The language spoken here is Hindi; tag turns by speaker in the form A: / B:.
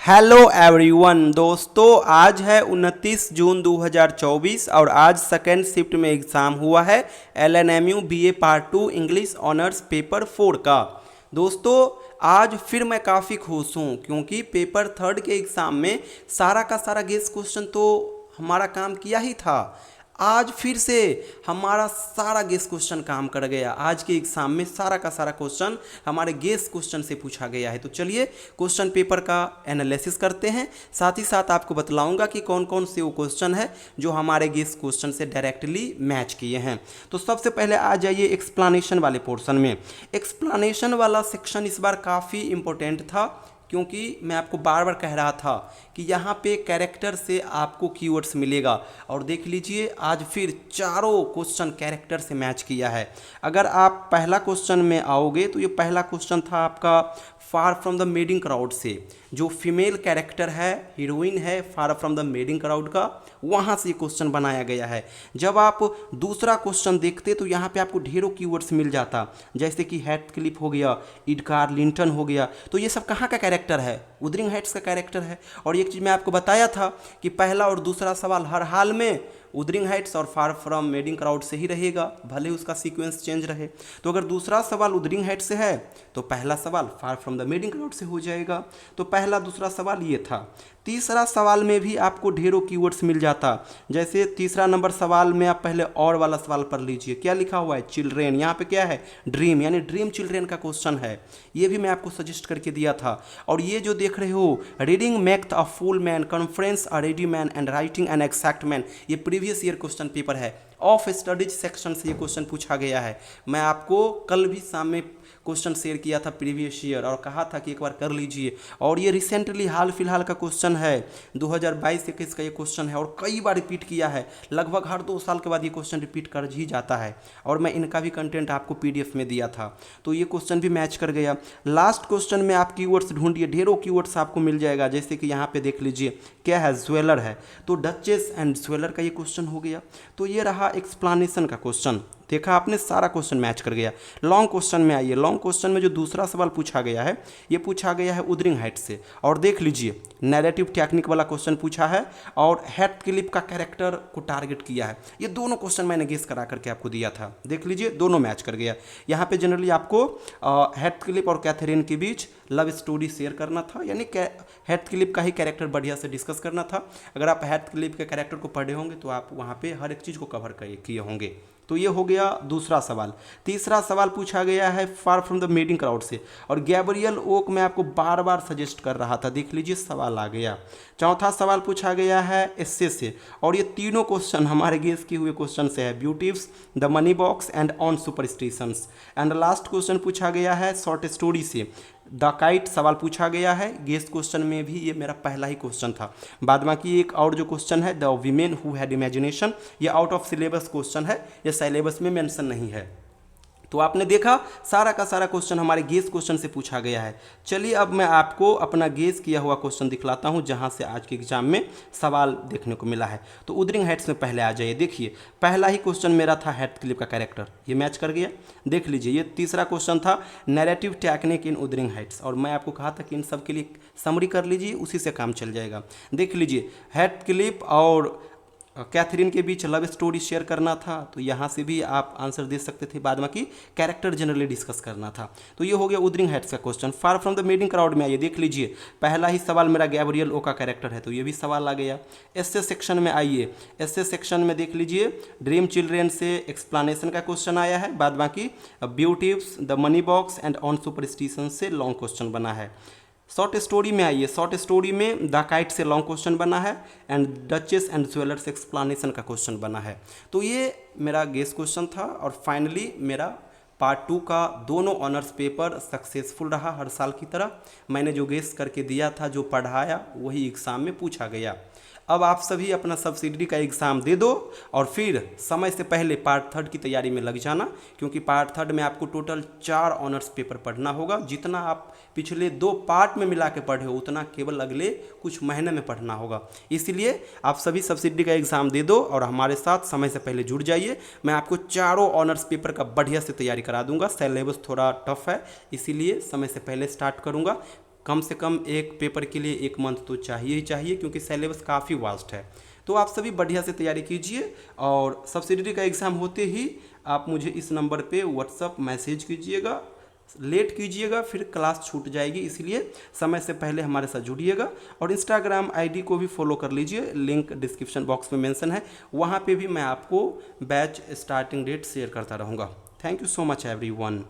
A: हेलो एवरीवन दोस्तों, आज है 29 जून 2024 और आज सेकेंड शिफ्ट में एग्ज़ाम हुआ है LNMU BA part 2 English honours paper 4 का। दोस्तों आज फिर मैं काफ़ी खुश हूँ क्योंकि पेपर थर्ड के एग्ज़ाम में सारा का सारा गेस क्वेश्चन तो हमारा काम किया ही था। आज फिर से हमारा सारा गेस क्वेश्चन काम कर गया। आज के एग्जाम में सारा का सारा क्वेश्चन हमारे गेस क्वेश्चन से पूछा गया है। तो चलिए क्वेश्चन पेपर का एनालिसिस करते हैं, साथ ही साथ आपको बतलाऊंगा कि कौन कौन से वो क्वेश्चन है जो हमारे गेस क्वेश्चन से डायरेक्टली मैच किए हैं। तो सबसे पहले आ जाइए एक्सप्लेनेशन वाले पोर्शन में। एक्सप्लेनेशन वाला सेक्शन इस बार काफ़ी इंपॉर्टेंट था क्योंकि मैं आपको बार बार कह रहा था कि यहाँ पे कैरेक्टर से आपको कीवर्ड्स मिलेगा और देख लीजिए आज फिर चारों क्वेश्चन कैरेक्टर से मैच किया है। अगर आप पहला क्वेश्चन में आओगे तो ये पहला क्वेश्चन था आपका far from the madding crowd से, जो फीमेल कैरेक्टर है, हीरोइन है far from the madding crowd का, वहाँ से ये क्वेश्चन बनाया गया है। जब आप दूसरा क्वेश्चन देखते तो यहाँ पे आपको ढेरों कीवर्ड्स मिल जाता, जैसे कि हेथक्लिफ हो गया, एडगार लिंटन हो गया। तो ये सब कहाँ का कैरेक्टर है? वुदरिंग हाइट्स का कैरेक्टर है। और एक चीज़ मैं आपको बताया था कि पहला और दूसरा सवाल हर हाल में वुदरिंग हाइट्स और फार फ्रॉम मेडिंग क्राउड से ही रहेगा, भले उसका सीक्वेंस चेंज रहे। तो अगर दूसरा सवाल वुदरिंग हाइट्स से है तो पहला सवाल far from the madding crowd से हो जाएगा। तो पहला दूसरा सवाल ये था। तीसरा सवाल में भी आपको ढेरों कीवर्ड्स मिल जाता, जैसे तीसरा नंबर सवाल में आप पहले और वाला सवाल पढ़ लीजिए, क्या लिखा हुआ है? चिल्ड्रेन। यहाँ पे क्या है? ड्रीम, यानी ड्रीम चिल्ड्रेन का क्वेश्चन है। ये भी मैं आपको सजेस्ट करके दिया था। और ये जो देख रहे हो, reading makes a full man, conference a ready man and writing an exact man, ये प्रीवियस ईयर क्वेश्चन पेपर है। ऑफ स्टडीज सेक्शन से ये क्वेश्चन पूछा गया है। मैं आपको कल भी शाम में क्वेश्चन शेयर किया था प्रीवियस ईयर और कहा था कि एक बार कर लीजिए। और ये रिसेंटली हाल फिलहाल का क्वेश्चन है, 2022-21 का ये क्वेश्चन है और कई बार रिपीट किया है। लगभग हर 2 साल के बाद ये क्वेश्चन रिपीट कर ही जाता है और मैं इनका भी कंटेंट आपको PDF में दिया था। तो ये क्वेश्चन भी मैच कर गया। लास्ट क्वेश्चन में आप कीवर्ड्स ढूंढिए, ढेरों कीवर्ड्स आपको मिल जाएगा। जैसे कि यहाँ पे देख लीजिए क्या है? ज्वेलर है, तो डचेस एंड ज्वेलर का ये क्वेश्चन हो गया। तो ये रहा एक्सप्लेनेशन का क्वेश्चन। देखा आपने, सारा क्वेश्चन मैच कर गया। लॉन्ग क्वेश्चन में आइए। लॉन्ग क्वेश्चन में जो दूसरा सवाल पूछा गया है, ये पूछा गया है वुदरिंग हाइट से। और देख लीजिए नैरेटिव टेक्निक वाला क्वेश्चन पूछा है और हेथक्लिफ का कैरेक्टर को टारगेट किया है। ये दोनों क्वेश्चन मैंने गेस करा करके आपको दिया था, देख लीजिए दोनों मैच कर गया। यहाँ पे जनरली आपको हेथक्लिफ और कैथरीन के बीच लव स्टोरी शेयर करना था, यानी हेथक्लिफ का ही कैरेक्टर बढ़िया से डिस्कस करना था। अगर आप हेथक्लिफ के कैरेक्टर को पढ़े होंगे तो आप वहाँ पे हर एक चीज़ को कवर किए होंगे। तो ये हो गया दूसरा सवाल। तीसरा सवाल पूछा गया है far from the madding crowd से, और गैब्रियल ओक मैं आपको बार बार सजेस्ट कर रहा था, देख लीजिए सवाल आ गया। चौथा सवाल पूछा गया है एस्से से, और ये तीनों क्वेश्चन हमारे गेस किए हुए क्वेश्चन से है, beauties, the money box and on superstitions. And last question पूछा गया है शॉर्ट स्टोरी से, द काइट सवाल पूछा गया है। गेस क्वेश्चन में भी ये मेरा पहला ही क्वेश्चन था। बाद बाकी एक और जो क्वेश्चन है, the women who had imagination, ये आउट ऑफ सिलेबस क्वेश्चन है, ये सिलेबस में मेंशन नहीं है। तो आपने देखा सारा का सारा क्वेश्चन हमारे गेस क्वेश्चन से पूछा गया है। चलिए अब मैं आपको अपना गेस किया हुआ क्वेश्चन दिखलाता हूं जहां से आज के एग्जाम में सवाल देखने को मिला है। तो वुदरिंग हाइट्स में पहले आ जाइए। देखिए पहला ही क्वेश्चन मेरा था हेथक्लिफ का कैरेक्टर, ये मैच कर गया। देख लीजिए ये तीसरा क्वेश्चन था narrative technique in Wuthering Heights, और मैं आपको कहा था कि इन सब के लिए समरी कर लीजिए, उसी से काम चल जाएगा। देख लीजिए हेथक्लिफ और कैथरीन के बीच लव स्टोरी शेयर करना था, तो यहाँ से भी आप आंसर दे सकते थे। बाद में कि कैरेक्टर जनरली डिस्कस करना था। तो ये हो गया वुदरिंग हाइट्स का question. Far from the madding crowd में आइए, देख लीजिए पहला ही सवाल मेरा गैब्रियल ओ का कैरेक्टर है, तो ये भी सवाल आ गया। एस्से सेक्शन में आइए। एस्से सेक्शन में देख लीजिए ड्रीम चिल्ड्रेन से एक्सप्लेनेशन का क्वेश्चन आया है। बाद बाकी beauties, the money box and on superstition से लॉन्ग क्वेश्चन बना है। शॉर्ट स्टोरी में आइए। शॉर्ट स्टोरी में द काइट से लॉन्ग क्वेश्चन बना है एंड डचेस एंड ज्वेलर से एक्सप्लेनेशन का क्वेश्चन बना है। तो ये मेरा गेस क्वेश्चन था और फाइनली मेरा पार्ट 2 का दोनों ऑनर्स पेपर सक्सेसफुल रहा। हर साल की तरह मैंने जो गेस करके दिया था, जो पढ़ाया, वही एग्ज़ाम में पूछा गया। अब आप सभी अपना सब्सिडरी का एग्ज़ाम दे दो और फिर समय से पहले पार्ट थर्ड की तैयारी में लग जाना, क्योंकि पार्ट थर्ड में आपको टोटल 4 ऑनर्स पेपर पढ़ना होगा। जितना आप पिछले 2 पार्ट में मिला के पढ़े हो उतना केवल अगले कुछ महीने में पढ़ना होगा। इसलिए आप सभी सब्सिडरी का एग्ज़ाम दे दो और हमारे साथ समय से पहले जुड़ जाइए। मैं आपको चारों ऑनर्स पेपर का बढ़िया से तैयारी करा दूंगा। सिलेबस थोड़ा टफ है, इसीलिए समय से पहले स्टार्ट करूँगा। कम से कम एक पेपर के लिए 1 मंथ तो चाहिए ही चाहिए, क्योंकि सिलेबस काफ़ी वास्ट है। तो आप सभी बढ़िया से तैयारी कीजिए, और सब्सिडरी का एग्ज़ाम होते ही आप मुझे इस नंबर पे व्हाट्सअप मैसेज कीजिएगा। लेट कीजिएगा फिर क्लास छूट जाएगी, इसलिए समय से पहले हमारे साथ जुड़िएगा। और इंस्टाग्राम आईडी को भी फॉलो कर लीजिए, लिंक डिस्क्रिप्शन बॉक्स में मेंशन है, वहाँ पे भी मैं आपको बैच स्टार्टिंग डेट शेयर करता रहूँगा। Thank you so much everyone.